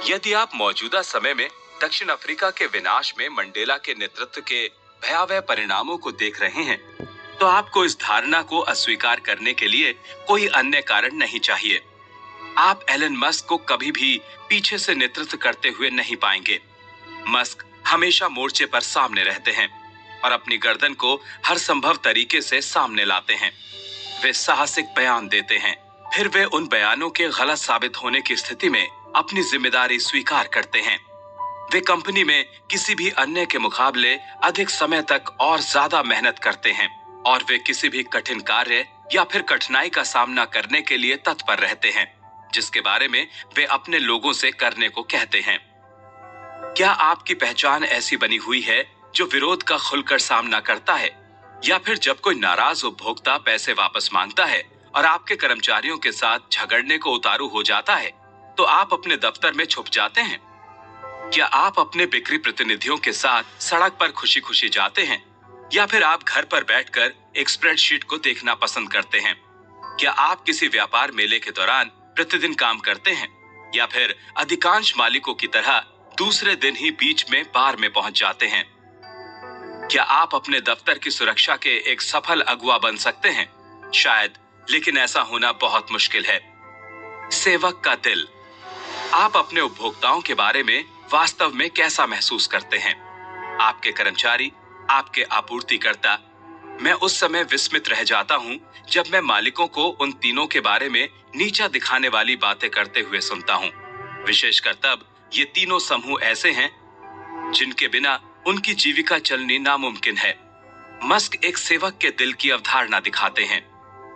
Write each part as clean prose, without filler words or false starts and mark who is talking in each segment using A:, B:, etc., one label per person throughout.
A: यदि आप मौजूदा समय में दक्षिण अफ्रीका के विनाश में मंडेला के नेतृत्व के भयावह परिणामों को देख रहे हैं, तो आपको इस धारणा को अस्वीकार करने के लिए कोई अन्य कारण नहीं चाहिए। आप एलन मस्क को कभी भी पीछे से नेतृत्व करते हुए नहीं पाएंगे। मस्क हमेशा मोर्चे पर सामने रहते हैं और अपनी गर्दन को हर संभव तरीके से सामने लाते हैं। वे साहसिक बयान देते हैं, फिर वे उन बयानों के गलत साबित होने की स्थिति में अपनी जिम्मेदारी स्वीकार करते हैं। वे कंपनी में किसी भी अन्य के मुकाबले अधिक समय तक और ज्यादा मेहनत करते हैं और वे किसी भी कठिन कार्य या फिर कठिनाई का सामना करने के लिए तत्पर रहते हैं, जिसके बारे में वे अपने लोगों से करने को कहते हैं। क्या आपकी पहचान ऐसी बनी हुई है जो विरोध का खुलकर सामना करता है, या फिर जब कोई नाराज उपभोक्ता पैसे वापस मांगता है और आपके कर्मचारियों के साथ झगड़ने को उतारू हो जाता है, तो आप अपने दफ्तर में छुप जाते हैं? क्या आप अपने बिक्री प्रतिनिधियों के साथ सड़क पर खुशी खुशी जाते हैं, या फिर आप घर पर बैठकर एक स्प्रेडशीट को देखना पसंद करते हैं? क्या आप किसी व्यापार मेले के दौरान प्रतिदिन काम करते हैं, या फिर अधिकांश मालिकों की तरह दूसरे दिन ही बीच में बार में पहुंच जाते हैं? क्या आप अपने दफ्तर की सुरक्षा के एक सफल अगुवा बन सकते हैं? शायद, लेकिन ऐसा होना बहुत मुश्किल है। सेवक का दिल। आप अपने उपभोक्ताओं के बारे में वास्तव में कैसा महसूस करते हैं? आपके कर्मचारी, आपके आपूर्तिकर्ता। मैं उस समय विस्मित रह जाता हूं जब मैं मालिकों को उन तीनों के बारे में नीचा दिखाने वाली बातें करते हुए सुनता हूं, विशेषकर तब ये तीनों समूह ऐसे हैं जिनके बिना उनकी जीविका चलनी नामुमकिन है। मस्क एक सेवक के दिल की अवधारणा दिखाते हैं।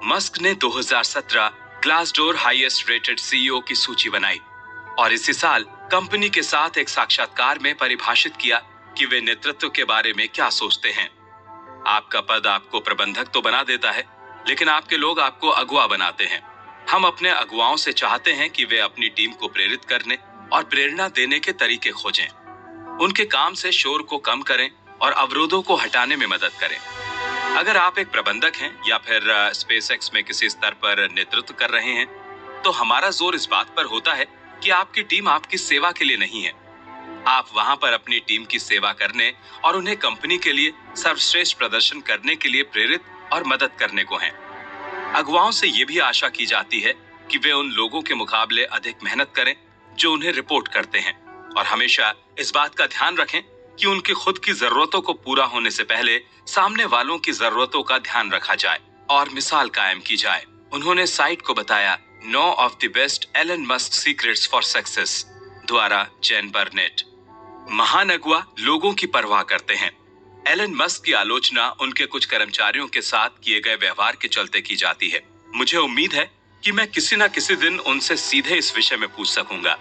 A: मस्क ने 2017 ग्लासडोर हाईएस्ट रेटेड सीईओ की सूची बनाई और इसी साल कंपनी के साथ एक साक्षात्कार में परिभाषित किया कि वे नेतृत्व के बारे में क्या सोचते हैं। आपका पद आपको प्रबंधक तो बना देता है, लेकिन आपके लोग आपको अगुवा बनाते हैं। हम अपने अगुवाओं से चाहते हैं कि वे अपनी टीम को प्रेरित करने और प्रेरणा देने के तरीके खोजें, उनके काम से शोर को कम करें और अवरोधों को हटाने में मदद करें। अगर आप एक प्रबंधक हैं या फिर स्पेसएक्स में किसी स्तर पर नेतृत्व कर रहे हैं, तो हमारा जोर इस बात पर होता है कि आपकी टीम आपकी सेवा के लिए नहीं है। आप वहां पर अपनी टीम की सेवा करने और उन्हें कंपनी के लिए सर्वश्रेष्ठ प्रदर्शन करने के लिए प्रेरित और मदद करने को हैं। अगुवाओं से ये भी आशा की जाती है कि वे उन लोगों के मुकाबले अधिक मेहनत करें जो उन्हें रिपोर्ट करते हैं, और हमेशा इस बात का ध्यान रखें कि उनकी खुद की जरूरतों को पूरा होने से पहले सामने वालों की जरूरतों का ध्यान रखा जाए और मिसाल कायम की जाए। उन्होंने साइट को बताया 9 of the best Elon Musk secrets for success द्वारा जैन बर्नेट। महान अगुवा लोगों की परवाह करते हैं। एलन मस्क की आलोचना उनके कुछ कर्मचारियों के साथ किए गए व्यवहार के चलते की जाती है। मुझे उम्मीद है कि मैं किसी न किसी दिन उनसे सीधे इस विषय में पूछ सकूंगा।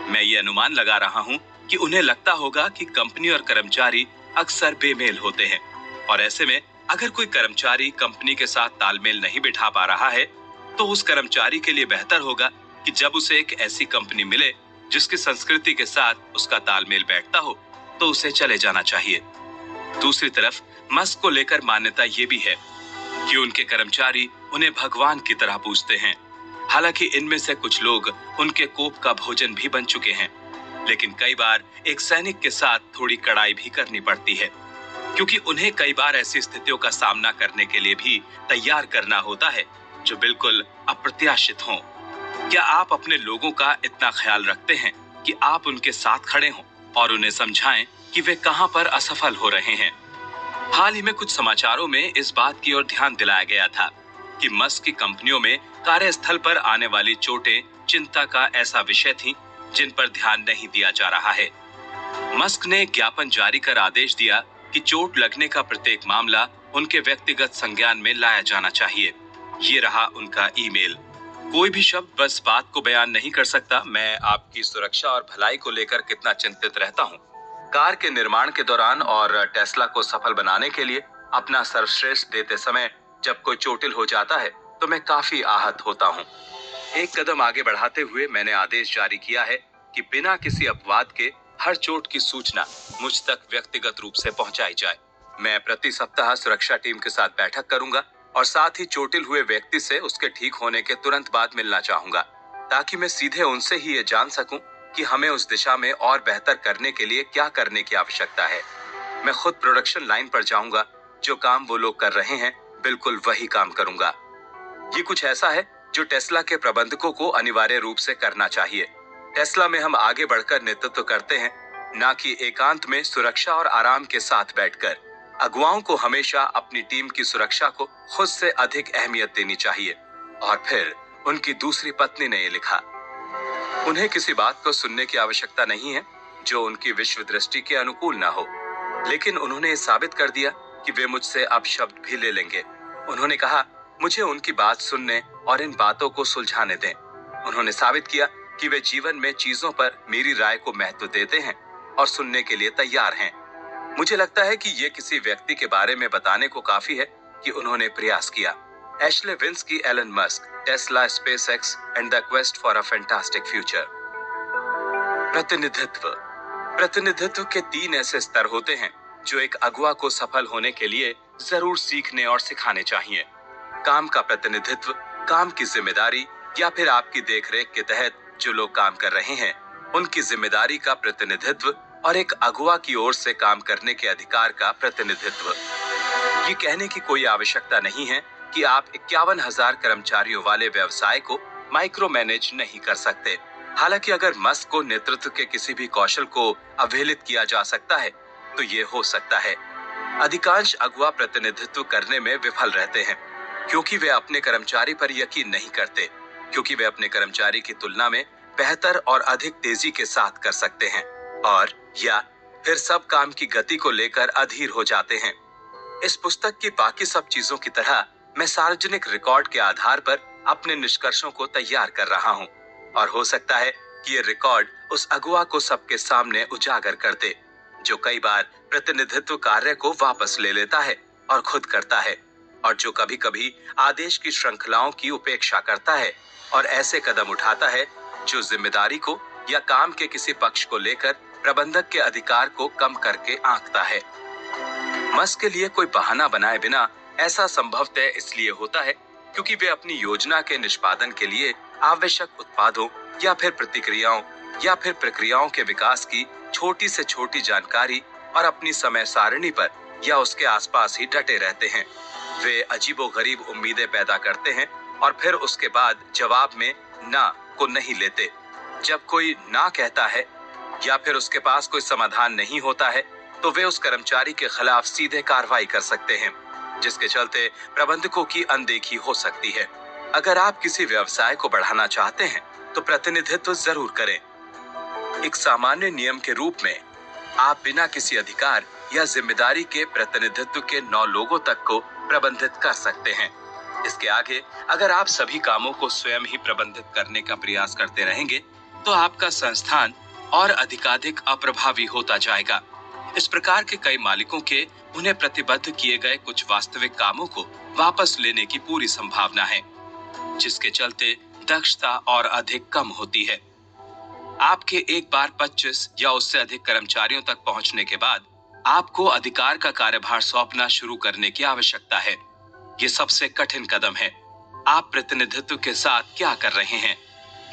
A: मैं ये अनुमान लगा रहा हूं कि उन्हें लगता होगा कि कंपनी और कर्मचारी अक्सर बेमेल होते हैं, और ऐसे में अगर कोई कर्मचारी कंपनी के साथ तालमेल नहीं बिठा पा रहा है, तो उस कर्मचारी के लिए बेहतर होगा कि जब उसे एक ऐसी कंपनी मिले जिसकी संस्कृति के साथ उसका तालमेल बैठता हो, तो उसे चले जाना चाहिए। दूसरी तरफ मस्क को लेकर मान्यता ये भी है कि उनके कर्मचारी उन्हें भगवान की तरह पूजते हैं। हालांकि इनमें से कुछ लोग उनके कोप का भोजन भी बन चुके हैं, लेकिन कई बार एक सैनिक के साथ थोड़ी कड़ाई भी करनी पड़ती है, क्योंकि उन्हें कई बार ऐसी स्थितियों का सामना करने के लिए भी तैयार करना होता है जो बिल्कुल अप्रत्याशित हों। क्या आप अपने लोगों का इतना ख्याल रखते हैं कि आप उनके साथ खड़े हों और उन्हें समझाएं कि वे कहां पर असफल हो रहे हैं? हाल ही में कुछ समाचारों में इस बात की ओर ध्यान दिलाया गया था कि मस्क की कंपनियों में कार्यस्थल पर आने वाली चोटें चिंता का ऐसा विषय थी जिन पर ध्यान नहीं दिया जा रहा है। मस्क ने एक ज्ञापन जारी कर आदेश दिया कि चोट लगने का प्रत्येक मामला उनके व्यक्तिगत संज्ञान में लाया जाना चाहिए। ये रहा उनका ईमेल। कोई भी शब्द बस बात को बयान नहीं कर सकता। मैं आपकी सुरक्षा और भलाई को लेकर कितना चिंतित रहता हूँ। कार के निर्माण के दौरान और टेस्ला को सफल बनाने के लिए अपना सर्वश्रेष्ठ देते समय जब कोई चोटिल हो जाता है तो मैं काफी आहत होता हूँ। एक कदम आगे बढ़ाते हुए मैंने आदेश जारी किया है कि बिना किसी अपवाद के हर चोट की सूचना मुझ तक व्यक्तिगत रूप से पहुंचाई जाए। मैं प्रति सप्ताह सुरक्षा टीम के साथ बैठक करूंगा और साथ ही चोटिल हुए व्यक्ति से उसके ठीक होने के तुरंत बाद मिलना चाहूंगा, ताकि मैं सीधे उनसे ही ये जान सकूं कि हमें उस दिशा में और बेहतर करने के लिए क्या करने की आवश्यकता है। मैं खुद प्रोडक्शन लाइन पर जाऊंगा, जो काम वो लोग कर रहे हैं बिल्कुल वही काम करूंगा। ये कुछ ऐसा है जो टेस्ला के प्रबंधकों को अनिवार्य रूप से करना चाहिए। टेस्ला में हम आगे बढ़कर नेतृत्व करते हैं, ना कि एकांत में सुरक्षा और आराम के साथ बैठकर। अगुवाओं को हमेशा अपनी टीम की सुरक्षा को खुद से अधिक अहमियत देनी चाहिए। और फिर उनकी दूसरी पत्नी ने ये लिखा, उन्हें किसी बात को सुनने की आवश्यकता नहीं है जो उनकी विश्व दृष्टि के अनुकूल ना हो, लेकिन उन्होंने ये साबित कर दिया कि वे मुझसे अब शब्द भी ले लेंगे। उन्होंने कहा, मुझे उनकी बात सुनने और इन बातों को सुलझाने दें। उन्होंने साबित किया कि वे जीवन में चीजों पर मेरी राय को महत्व देते हैं और सुनने के लिए तैयार हैं। मुझे लगता है कि ये किसी व्यक्ति के बारे में बताने को काफी है कि उन्होंने प्रयास किया। Ashlee Vinsky, Elon Musk, Tesla, SpaceX and the quest for a fantastic future. प्रतिनिधित्व के 3 ऐसे स्तर होते हैं जो एक अगुवा को सफल होने के लिए जरूर सीखने और सिखाने चाहिए। काम का प्रतिनिधित्व, काम की जिम्मेदारी, या फिर आपकी देखरेख के तहत जो लोग काम कर रहे हैं उनकी जिम्मेदारी का प्रतिनिधित्व, और एक अगुवा की ओर से काम करने के अधिकार का प्रतिनिधित्व। ये कहने की कोई आवश्यकता नहीं है कि आप 51,000 कर्मचारियों वाले व्यवसाय को माइक्रो मैनेज नहीं कर सकते। हालांकि अगर मस्क को नेतृत्व के किसी भी कौशल को अवहेलित किया जा सकता है तो ये हो सकता है। अधिकांश अगुवा प्रतिनिधित्व करने में विफल रहते हैं क्योंकि वे अपने कर्मचारी पर यकीन नहीं करते, क्योंकि वे अपने कर्मचारी की तुलना में बेहतर और अधिक तेजी के साथ कर सकते हैं, और या फिर सब काम की गति को लेकर अधीर हो जाते हैं। इस पुस्तक की बाकी सब चीजों की तरह मैं सार्वजनिक रिकॉर्ड के आधार पर अपने निष्कर्षों को तैयार कर रहा हूँ, और हो सकता है कि ये रिकॉर्ड उस अगुवा को सबके सामने उजागर कर दे जो कई बार प्रतिनिधित्व कार्य को वापस ले लेता है और खुद करता है, और जो कभी कभी आदेश की श्रृंखलाओं की उपेक्षा करता है और ऐसे कदम उठाता है जो जिम्मेदारी को या काम के किसी पक्ष को लेकर प्रबंधक के अधिकार को कम करके आंकता है। मस्क के लिए कोई बहाना बनाए बिना ऐसा संभवतः इसलिए होता है क्योंकि वे अपनी योजना के निष्पादन के लिए आवश्यक उत्पादों या फिर प्रतिक्रियाओं या फिर प्रक्रियाओं के विकास की छोटी से छोटी जानकारी और अपनी समय सारणी पर या उसके आसपास ही डटे रहते हैं। वे अजीबोगरीब उम्मीदें पैदा करते हैं और फिर उसके बाद जवाब में ना को नहीं लेते। जब कोई ना कहता है या फिर उसके पास कोई समाधान नहीं होता है तो वे उस कर्मचारी के खिलाफ सीधे कार्रवाई कर सकते हैं, जिसके चलते प्रबंधकों की अनदेखी हो सकती है। अगर आप किसी व्यवसाय को बढ़ाना चाहते हैं तो प्रतिनिधित्व जरूर करें। एक सामान्य नियम के रूप में आप बिना किसी अधिकार या जिम्मेदारी के प्रतिनिधित्व के 9 लोगों तक को प्रबंधित कर सकते हैं। इसके आगे अगर आप सभी कामों को स्वयं ही प्रबंधित करने का प्रयास करते रहेंगे तो आपका संस्थान और अधिकाधिक अप्रभावी होता जाएगा। इस प्रकार के कई मालिकों के उन्हें प्रतिबद्ध किए गए कुछ वास्तविक कामों को वापस लेने की पूरी संभावना है, जिसके चलते दक्षता और अधिक कम होती है। आपके एक बार 25 या उससे अधिक कर्मचारियों तक पहुंचने के बाद आपको अधिकार का कार्यभार सौंपना शुरू करने की आवश्यकता है। ये सबसे कठिन कदम है। आप प्रतिनिधित्व के साथ क्या कर रहे हैं?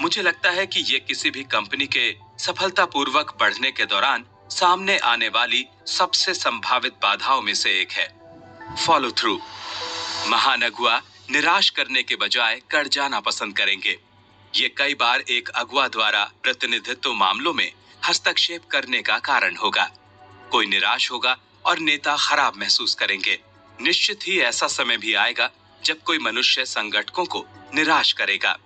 A: मुझे लगता है कि ये किसी भी कंपनी के सफलतापूर्वक बढ़ने के दौरान सामने आने वाली सबसे संभावित बाधाओं में से एक है। Follow through. महान अगुवा निराश करने के बजाय कर जाना पसंद करेंगे। ये कई बार एक अगुवा द्वारा प्रतिनिधित्व मामलों में हस्तक्षेप करने का कारण होगा। कोई निराश होगा और नेता खराब महसूस करेंगे। निश्चित ही ऐसा समय भी आएगा जब कोई मनुष्य संगठकों को निराश करेगा।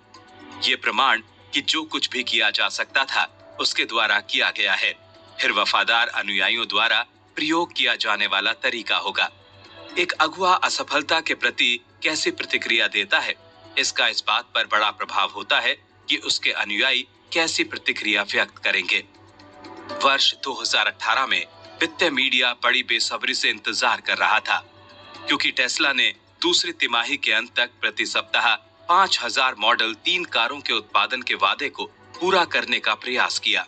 A: ये प्रमाण कि जो कुछ भी किया जा सकता था उसके द्वारा किया गया है, फिर वफादार अनुयायियों द्वारा प्रयोग किया जाने वाला तरीका होगा। एक अगुवा असफलता के प्रति कैसी प्रतिक्रिया देता है, इसका इस बात पर बड़ा प्रभाव होता है कि उसके अनुयायी कैसी प्रतिक्रिया व्यक्त करेंगे। वर्ष 2018 में वित्तीय मीडिया बड़ी बेसब्री से इंतजार कर रहा था, क्योंकि टेस्ला ने दूसरी तिमाही के अंत तक प्रति सप्ताह 5,000 मॉडल 3 कारों के उत्पादन के वादे को पूरा करने का प्रयास किया।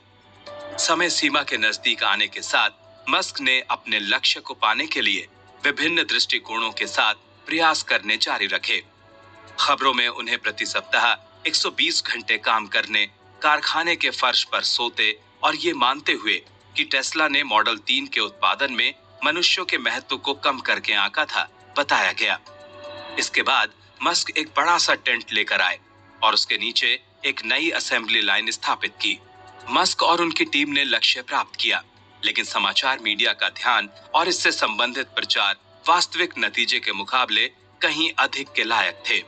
A: समय सीमा के नजदीक आने के साथ मस्क ने अपने लक्ष्य को पाने के लिए विभिन्न दृष्टिकोणों के साथ प्रयास करने जारी रखे। खबरों में उन्हें प्रति सप्ताह 120 घंटे काम करने कारखाने के फर्श पर सोते और ये मानते हुए कि टेस्ला ने मॉडल 3 के उत्पादन में मनुष्यों के महत्व को कम करके आंका था, बताया गया। इसके बाद मस्क एक बड़ा सा टेंट लेकर आए और उसके नीचे एक नई असेंबली लाइन स्थापित की। मस्क और उनकी टीम ने लक्ष्य प्राप्त किया, लेकिन समाचार मीडिया का ध्यान और इससे संबंधित प्रचार वास्तविक नतीजे के मुकाबले कहीं अधिक के लायक थे।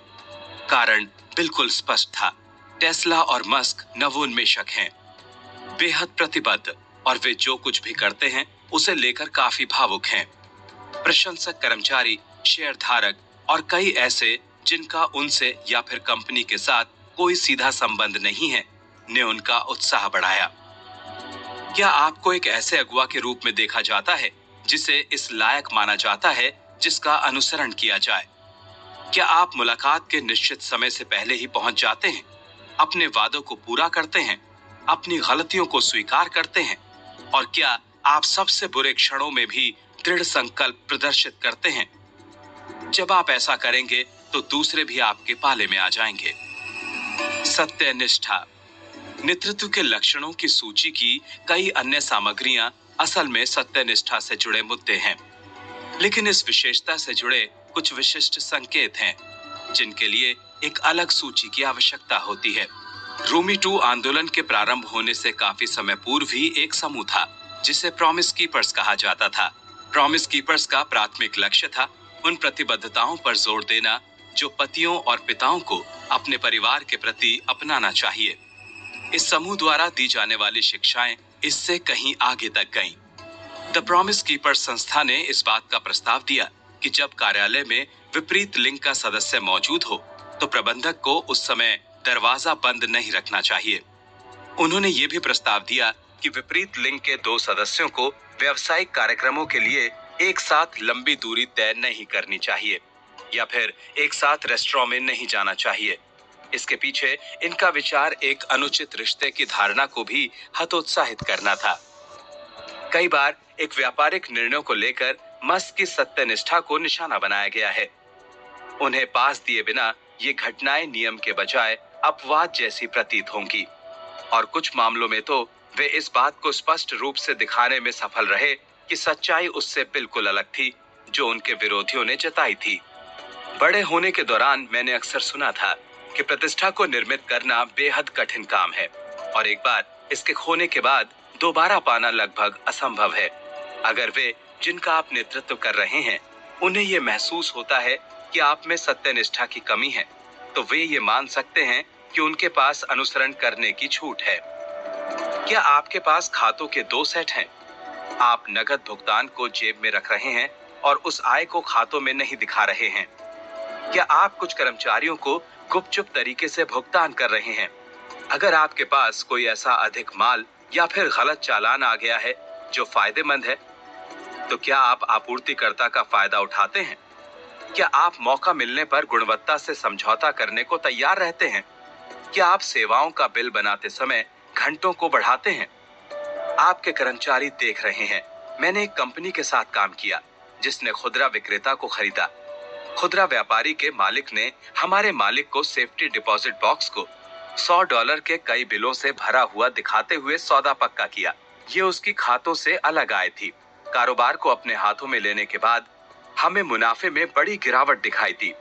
A: कारण बिल्कुल स्पष्ट था, टेस्ला और मस्क नवोन्मेषक हैं, बेहद प्रतिबद्ध, और वे जो कुछ भी करते हैं उसे लेकर काफी भावुक हैं। प्रशंसक, कर्मचारी, शेयरधारक और कई ऐसे जिनका उनसे या फिर कंपनी के साथ कोई सीधा संबंध नहीं है, ने उनका उत्साह बढ़ाया। क्या आपको एक ऐसे अगुवा के रूप में देखा जाता है जिसे इस लायक माना जाता है जिसका अनुसरण किया जाए? क्या आप मुलाकात के निश्चित समय से पहले ही पहुंच जाते हैं, अपने वादों को पूरा करते हैं, अपनी गलतियों को स्वीकार करते हैं, और क्या आप सबसे बुरे क्षणों में भी दृढ़ संकल्प प्रदर्शित करते हैं? जब आप ऐसा करेंगे तो दूसरे भी आपके पाले में आ जाएंगे। सत्यनिष्ठा। नेतृत्व के लक्षणों की सूची की कई अन्य सामग्रियां असल में सत्यनिष्ठा से जुड़े मुद्दे हैं, लेकिन इस विशेषता से जुड़े कुछ विशिष्ट संकेत हैं जिनके लिए एक अलग सूची की आवश्यकता होती है। रूमी 2 आंदोलन के प्रारंभ होने से काफी समय पूर्व ही एक समूह था जिसे प्रॉमिस कीपर्स कहा जाता था। प्रॉमिस कीपर्स का प्राथमिक लक्ष्य था उन प्रतिबद्धताओं पर जोर देना जो पतियों और पिताओं को अपने परिवार के प्रति अपनाना चाहिए। इस समूह द्वारा दी जाने वाली शिक्षाएं इससे कहीं आगे तक गईं। द प्रॉमिस कीपर्स संस्था ने इस बात का प्रस्ताव दिया कि जब कार्यालय में विपरीत लिंग का सदस्य मौजूद हो तो प्रबंधक को उस समय दरवाजा बंद नहीं रखना चाहिए। उन्होंने ये भी प्रस्ताव दिया कि विपरीत लिंग के 2 सदस्यों को व्यावसायिक कार्यक्रमों के लिए एक साथ लंबी दूरी तय नहीं करनी चाहिए या फिर एक साथ रेस्टोरेंट में नहीं जाना चाहिए। इसके पीछे इनका विचार एक अनुचित रिश्ते की धारणा को भी हतोत्साहित करना था। कई बार एक व्यापारिक निर्णयों को लेकर मस्क की सत्यनिष्ठा को निशाना बनाया गया है। उन्हें पास दिए बिना ये घटनाएं नियम के बजाय अपवाद जैसी प्रतीत होंगी, और कुछ मामलों में तो वे इस बात को स्पष्ट रूप से दिखाने में सफल रहे कि सच्चाई उससे बिल्कुल अलग थी जो उनके विरोधियों ने जताई थी। बड़े होने के दौरान मैंने अक्सर सुना था कि प्रतिष्ठा को निर्मित करना बेहद कठिन काम है और एक बार इसके खोने के बाद दोबारा पाना लगभग असंभव है। अगर वे जिनका आप नेतृत्व कर रहे हैं उन्हें ये महसूस होता है कि आप में सत्यनिष्ठा की कमी है, तो वे ये मान सकते हैं कि उनके पास अनुसरण करने की छूट है। क्या आपके पास खातों के 2 सेट हैं? आप नकद भुगतान को जेब में रख रहे हैं और उस आय को खातों में नहीं दिखा रहे हैं? क्या आप कुछ कर्मचारियों को गुपचुप तरीके से भुगतान कर रहे हैं? अगर आपके पास कोई ऐसा अधिक माल या फिर गलत चालान आ गया है जो फायदेमंद है, तो क्या आप आपूर्तिकर्ता का फायदा उठाते हैं? क्या आप मौका मिलने पर गुणवत्ता से समझौता करने को तैयार रहते हैं? क्या आप सेवाओं का बिल बनाते समय घंटों को बढ़ाते हैं? आपके कर्मचारी देख रहे हैं। मैंने एक कंपनी के साथ काम किया जिसने खुदरा विक्रेता को खरीदा। खुदरा व्यापारी के मालिक ने हमारे मालिक को सेफ्टी डिपॉजिट बॉक्स को $100 के कई बिलों से भरा हुआ दिखाते हुए सौदा पक्का किया। ये उसकी खातों से अलग आय थी। कारोबार को अपने हाथों में लेने के बाद हमें मुनाफे में बड़ी गिरावट दिखाई दी।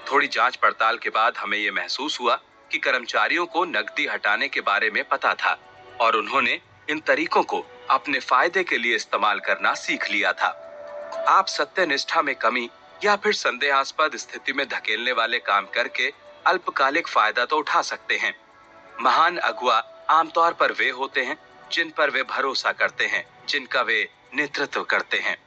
A: थोड़ी जांच पड़ताल के बाद हमें ये महसूस हुआ कि कर्मचारियों को नकदी हटाने के बारे में पता था और उन्होंने इन तरीकों को अपने फायदे के लिए इस्तेमाल करना सीख लिया था। आप सत्यनिष्ठा में कमी या फिर संदेहास्पद स्थिति में धकेलने वाले काम करके अल्पकालिक फायदा तो उठा सकते हैं। महान अगुवा आमतौर पर वे होते हैं जिन पर वे भरोसा करते हैं, जिनका वे नेतृत्व करते हैं।